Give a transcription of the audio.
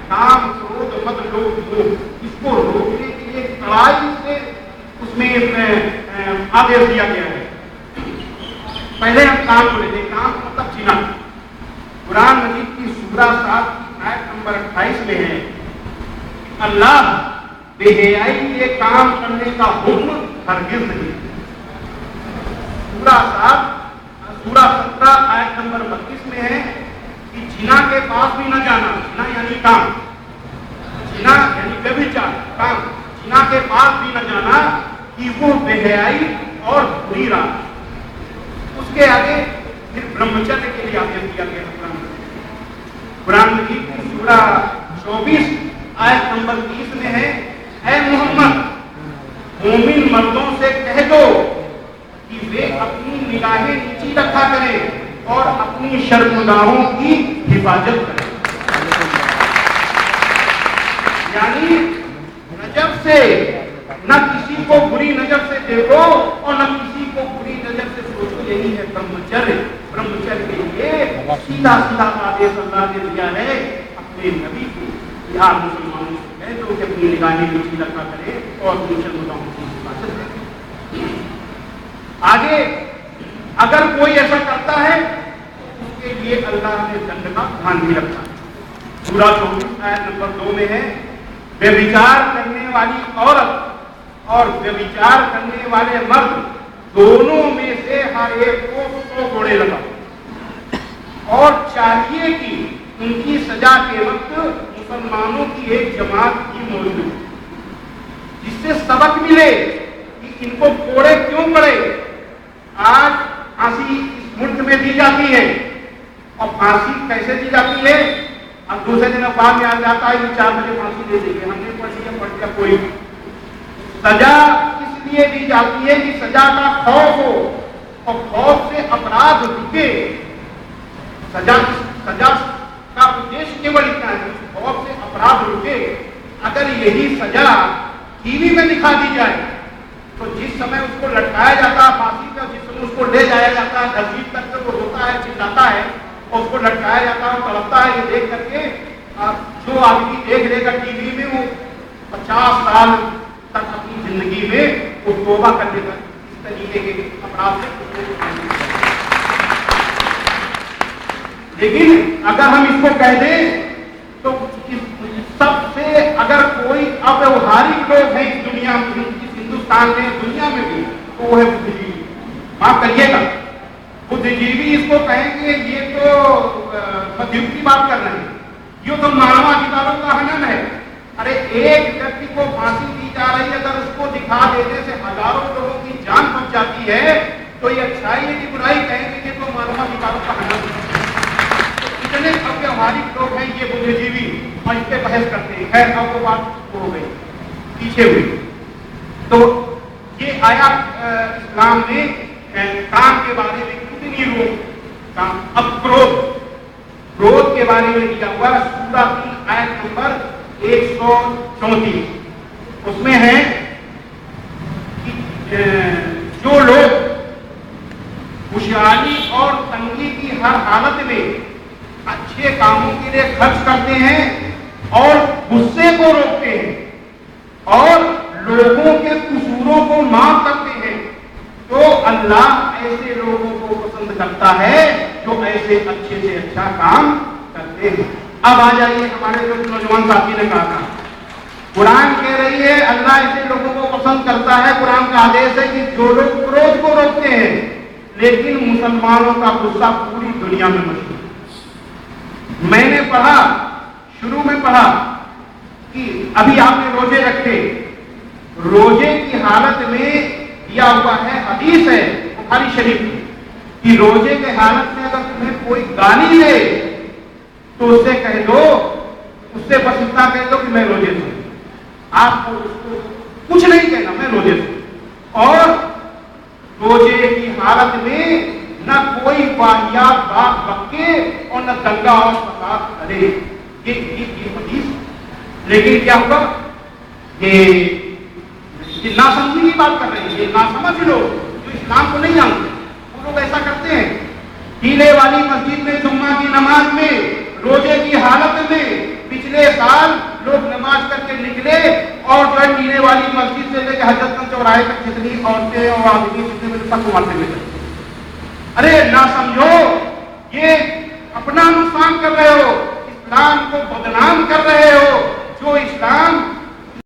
काम, क्रोध, मद, लोभ, मोह, इसको रोकने के लिए कड़ाई से उसमें आदेश दिया गया है। पहले हम काम को लेते हैं। काम मतलब जीना। कुरान मजीद की सूरा 7 की आयत नंबर 28 में है, अल्लाह बेहयाई के काम करने का हुक्म हरगिज नहीं। सूरा 17 आयत नंबर 32 में है कि जिना के पास भी न जाना। जिना यानी काम, जिना यानी व्यभिचार, काम। जिना के पास भी न जाना कि वो बेहयाई और बुरी राह। उसके आगे फिर ब्रह्मचर्य के लिए आदेश दिया गया। कुरान मजीद की सूरा 24 आयत नंबर 30 में है, ऐ मोहम्मद, मोमिन मर्दों से कह दो कि वे अपनी निगाहें नीची रखा करें और अपनी शर्मगाहों की हिफाजत करें। यानी नजर से न किसी को बुरी नजर से देखो और न किसी को बुरी नजर से सोचो। यही है ब्रह्मचर्य। ब्रह्मचर्य के लिए सीधा सीधा आदेश अल्लाह ने दिया है अपने नबी को, या मुसलमानों से कह दो कि अपनी निगाहें नीची रखा करें और अपनी शर्मगाहों की हिफाजत करें। आगे अगर कोई ऐसा करता है तो उसके लिए अल्लाह ने दंड का ध्यान भी रखा है। सूरा 24 आयत नंबर 2 में है, व्यभिचार करने वाली औरत और व्यभिचार करने वाले मर्द दोनों में से हर एक को 100 कोड़े लगाओ और चाहिए कि उनकी सजा के वक्त मुसलमानों की एक जमात की मौजूद, जिससे सबक मिले कि इनको कोड़े क्यों पड़े। आज फांसी इस मुल्क में दी जाती है और फांसी कैसे दी जाती है, अब दूसरे दिन अखबार में आ जाता है कि 4 बजे फांसी दे देंगे। हमने पढ़ लिया कोई। सजा इसलिए दी जाती है कि सजा का खौफ हो और खौफ से अपराध रुके। सजा का उद्देश्य केवल इतना है, खौफ से अपराध रुके। अगर यही सजा टीवी में दिखा दी जाए तो जिस समय उसको लटकाया जाता है फांसी का, जिस समय उसको ले जाया जाता है तहजीब तक से, वो रोता है, चिल्लाता है और उसको लटकाया जाता है, तड़पता है, ये देख करके जो आदमी देख लेगा टीवी में, वो 50 साल तक अपनी जिंदगी में वो तौबा कर लेगा इस तरीके के अपराध से। लेकिन अगर हम इसको कह दें तो सबसे अगर कोई अव्यवहारिक लोग हैं इस दुनिया में, इस हिंदुस्तान में, दुनिया में भी, तो वो है बुद्धिजीवी। माफ करिएगा, बुद्धिजीवी इसको कहेंगे ये तो मध्ययुग की बात कर रहे हैं, ये तो मानवाधिकारों का हनन है। अरे एक व्यक्ति को फांसी दी जा रही है, अगर उसको दिखा देने से हजारों लोगों की जान बच जाती है तो ये अच्छाई है कि बुराई कहेंगे ये तो मानवाधिकारों का हनन है। इतने अव्यवहारिक लोग हैं ये बुद्धिजीवी और इस पे बहस करते हैं। खैर अब वो बात हो गई, पीछे हुई। तो ये आया इस्लाम में काम के बारे में कितनी रोक काम। अब क्रोध के बारे में दिया हुआ सूरा 3 आयत नंबर 134, उसमें है कि जो लोग खुशहाली और तंगी की हर हालत में अच्छे कामों के लिए खर्च करते हैं और गुस्से को रोकते हैं और लोगों के कसूरों को माफ करते हैं, तो अल्लाह ऐसे लोगों को पसंद करता है जो ऐसे अच्छे से अच्छा काम करते हैं। अब आ जाइए, हमारे जो नौजवान साथी ने कहा था, कुरान कह रही है अल्लाह ऐसे लोगों को पसंद करता है। कुरान का आदेश है कि जो लोग क्रोध को रोकते हैं, लेकिन मुसलमानों का गुस्सा पूरी दुनिया में मशहूर। मैंने पढ़ा, शुरू में पढ़ा कि अभी आपने रोजे रखे, रोजे की हालत में दिया हुआ है, हदीस है बुखारी शरीफ की, रोजे के हालत में अगर तुम्हें कोई गाली दे तो उससे कह दो, उससे बस इतना कह दो कि मैं रोजे से, आपको उसको कुछ नहीं कहना, मैं रोजे से। और रोजे की हालत में न कोई वाहियात बात बके और न दंगा और फसाद करे, ये हदीस। लेकिन क्या होगा, ये नासमझी की बात कर रहे हैं, ये नासमझ लोग जो इस्लाम को नहीं जानते, वो लोग ऐसा करते हैं। टीले वाली मस्जिद में जुम्मा की नमाज में रोजे की हालत में पिछले سال لوگ نماز کر کے نکلے اور جو ہے مینے والی مسجد سے لے کے حضرت گنج چوراہے تک جتنی عورتیں اور آدمی جتنے میں سب کو مارتے ہوئے. ارے نہ سمجھو، یہ اپنا نقصان کر رہے ہو، اسلام کو بدنام کر رہے